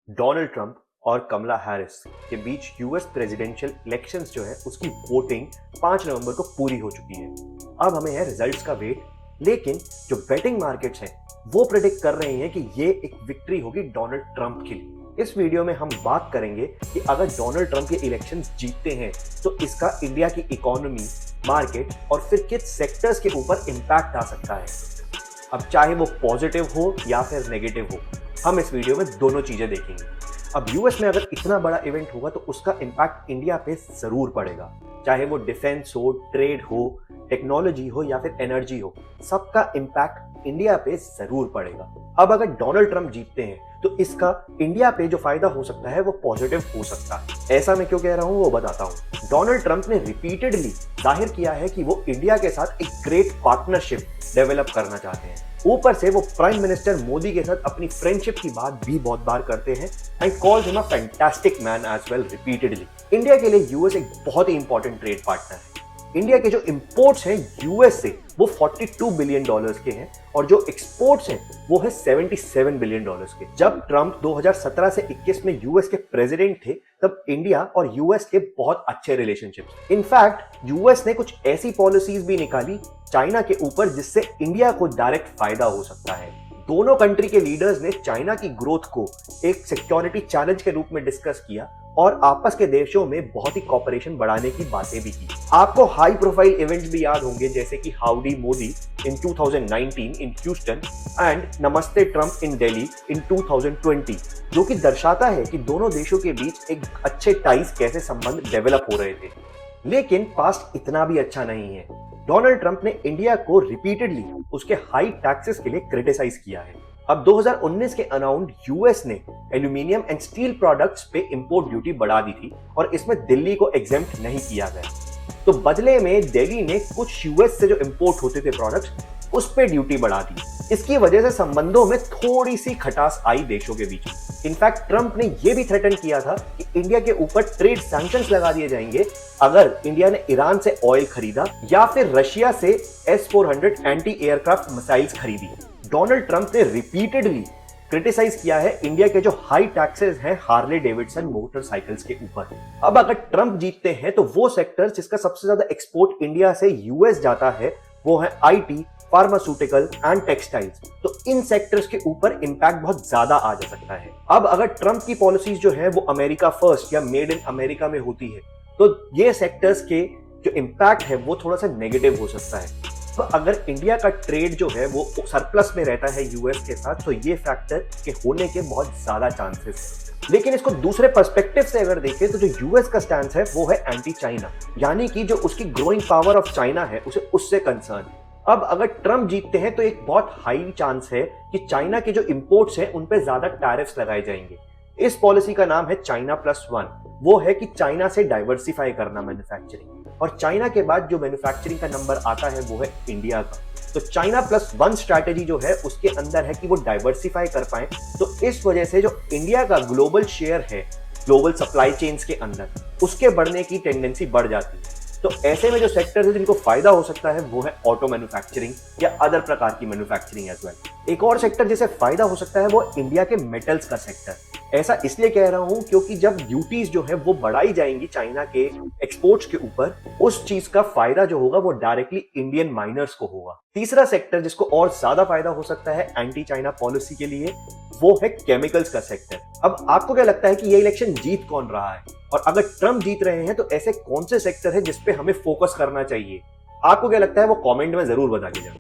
Donald Trump और कमला Harris के बीच US presidential elections जो है उसकी वोटिंग 5 नवंबर को पूरी हो चुकी है। अब हमें है रिजल्ट्स का वेट, लेकिन जो बेटिंग मार्केट्स हैं वो प्रेडिक्ट कर रहे हैं कि ये एक विक्ट्री होगी डोनाल्ड ट्रंप के लिए। इस वीडियो में हम बात करेंगे कि अगर डोनाल्ड ट्रंप ये इलेक्शंस जीतते हैं तो इसका इंडिया की इकोनॉमी, मार्केट और फिर किस सेक्टर्स के ऊपर इंपैक्ट आ सकता है। अब चाहे वो पॉजिटिव हो या फिर नेगेटिव हो, हम इस वीडियो में दोनों चीजें देखेंगे। अब यूएस में अगर इतना बड़ा इवेंट होगा तो उसका इंपैक्ट इंडिया पे जरूर पड़ेगा, चाहे वो डिफेंस हो, ट्रेड हो, टेक्नोलॉजी हो या फिर एनर्जी हो, सबका इंपैक्ट इंडिया पे जरूर पड़ेगा। अब अगर डोनाल्ड ट्रंप जीतते हैं तो इसका इंडिया पे जो फायदा हो सकता है वो पॉजिटिव हो सकता है। ऐसा मैं क्यों कह रहा हूं वो बताता हूं। डोनाल्ड ट्रंप ने रिपीटेडली जाहिर किया है कि वो इंडिया के साथ एक ग्रेट पार्टनरशिप डेवलप करना चाहते हैं। ऊपर से वो प्राइम मिनिस्टर मोदी के साथ अपनी फ्रेंडशिप की बात भी बहुत बार करते हैं and calls him a fantastic man as well repeatedly. India के लिए यूएस एक बहुत ही इंपॉर्टेंट ट्रेड पार्टनर है। इंडिया के जो इंपोर्ट्स हैं यूएस से वो $42 बिलियन के हैं और जो एक्सपोर्ट्स हैं वो है $77 बिलियन के। जब ट्रंप 2017 से 21 में यूएस के प्रेसिडेंट थे तब इंडिया और यूएस के बहुत अच्छे रिलेशनशिप्स। इनफैक्ट यूएस ने कुछ ऐसी पॉलिसीज भी निकाली चाइना के ऊपर जिससे इंडिया को डायरेक्ट फायदा हो सकता है। दोनों कंट्री के लीडर्स ने चाइना की ग्रोथ को एक सिक्योरिटी चैलेंज के रूप में डिस्कस किया और आपस के देशों में बहुत ही कॉपरेशन बढ़ाने की बातें भी की। आपको हाई प्रोफाइल इवेंट्स भी याद होंगे जैसे कि howdy Modi in 2019 in Houston and नमस्ते ट्रंप इन दिल्ली इन 2020, जो कि दर्शाता है कि दोनों देशों के बीच एक अच्छे टाइज कैसे संबंध डेवलप हो रहे थे। लेकिन पास्ट इतना भी अच्छा नहीं है। डोनाल्ड ट्रंप ने इंडिया को रिपीटेडली उसके हाई टैक्सेस के लिए क्रिटिसाइज किया है। अब 2019 के अराउंड यूएस ने एल्यूमिनियम एंड स्टील प्रोडक्ट्स पे इंपोर्ट ड्यूटी बढ़ा दी थी और इसमें दिल्ली को एग्जेम्प्ट नहीं किया गया। तो बदले में दिल्ली ने कुछ यूएस से जो इंपोर्ट होते थे प्रोडक्ट्स उस पे ड्यूटी बढ़ा दी। इसकी वजह से संबंधों में थोड़ी सी खटास आई देशों के बीच। इनफैक्ट ट्रंप ने यह भी थ्रेटन किया था कि इंडिया के ऊपर ट्रेड सैंक्शंस लगा दिए जाएंगे अगर इंडिया ने ईरान से ऑयल खरीदा या फिर रशिया से S-400 एंटी एयरक्राफ्ट मिसाइल्स खरीदी। डोनाल्ड ट्रंप ने रिपीटेडली क्रिटिसाइज किया है इंडिया के जो हाई टैक्सेस हैं हार्ले डेविडसन मोटरसाइकिल्स के ऊपर। अब अगर ट्रंप जीतते हैं तो वो सेक्टर जिसका सबसे ज्यादा एक्सपोर्ट इंडिया से यूएस जाता है वो है आईटी, फार्मास्यूटिकल एंड टेक्सटाइल्स। तो इन सेक्टर्स के ऊपर इंपैक्ट बहुत ज्यादा आ जा सकता है। अब अगर ट्रंप की पॉलिसीज जो है वो अमेरिका फर्स्ट या मेड इन अमेरिका में होती है तो ये सेक्टर्स के जो इंपैक्ट है वो थोड़ा सा नेगेटिव हो सकता है। तो अगर इंडिया का ट्रेड जो है वो सरप्लस में रहता है यूएस के साथ तो ये फैक्टर के होने के बहुत ज्यादा चांसेस हैं। लेकिन इसको दूसरे पर्सपेक्टिव से अगर देखें तो जो यूएस का स्टैंड है वो है एंटी चाइना, यानी कि जो उसकी ग्रोइंग पावर ऑफ चाइना है उसे उससे कंसर्न है। अब अगर ट्रंप जीतते हैं तो एक बहुत हाई चांस है कि चाइना के जो इंपोर्ट्स हैं उन पे ज्यादा टैरिफ्स लगाए जाएंगे। इस पॉलिसी का नाम है China+1। वो है कि चाइना से डाइवर्सिफाई करना मैन्युफैक्चरिंग, और चाइना के बाद जो मैन्युफैक्चरिंग का नंबर आता है वो है इंडिया का। तो China+1 स्ट्रैटेजी जो है उसके अंदर है कि वो डाइवर्सिफाई कर पाए। तो इस वजह से जो इंडिया का ग्लोबल शेयर है ग्लोबल सप्लाई चेन्स के अंदर उसके बढ़ने की टेंडेंसी बढ़ जाती है। तो ऐसे में जो सेक्टर्स है जिनको फायदा हो सकता है वो है ऑटो मैन्युफैक्चरिंग या अदर प्रकार की मैन्युफैक्चरिंग एज वेल। एक और सेक्टर जिसे फायदा हो सकता है वो इंडिया के मेटल्स का सेक्टर। ऐसा इसलिए कह रहा हूं क्योंकि जब ड्यूटीज जो है वो बढ़ाई जाएंगी चाइना के एक्सपोर्ट्स के ऊपर, उस चीज का फायदा जो होगा वो डायरेक्टली इंडियन माइनर्स को होगा। तीसरा सेक्टर जिसको और ज्यादा फायदा हो सकता है एंटी चाइना पॉलिसी के लिए वो है केमिकल्स का सेक्टर। अब आपको क्या लगता है कि ये इलेक्शन जीत कौन रहा है, और अगर ट्रंप जीत रहे हैं तो ऐसे कौन से सेक्टर है जिसपे हमें फोकस करना चाहिए? आपको क्या लगता है वो कमेंट में जरूर बता दीजिए।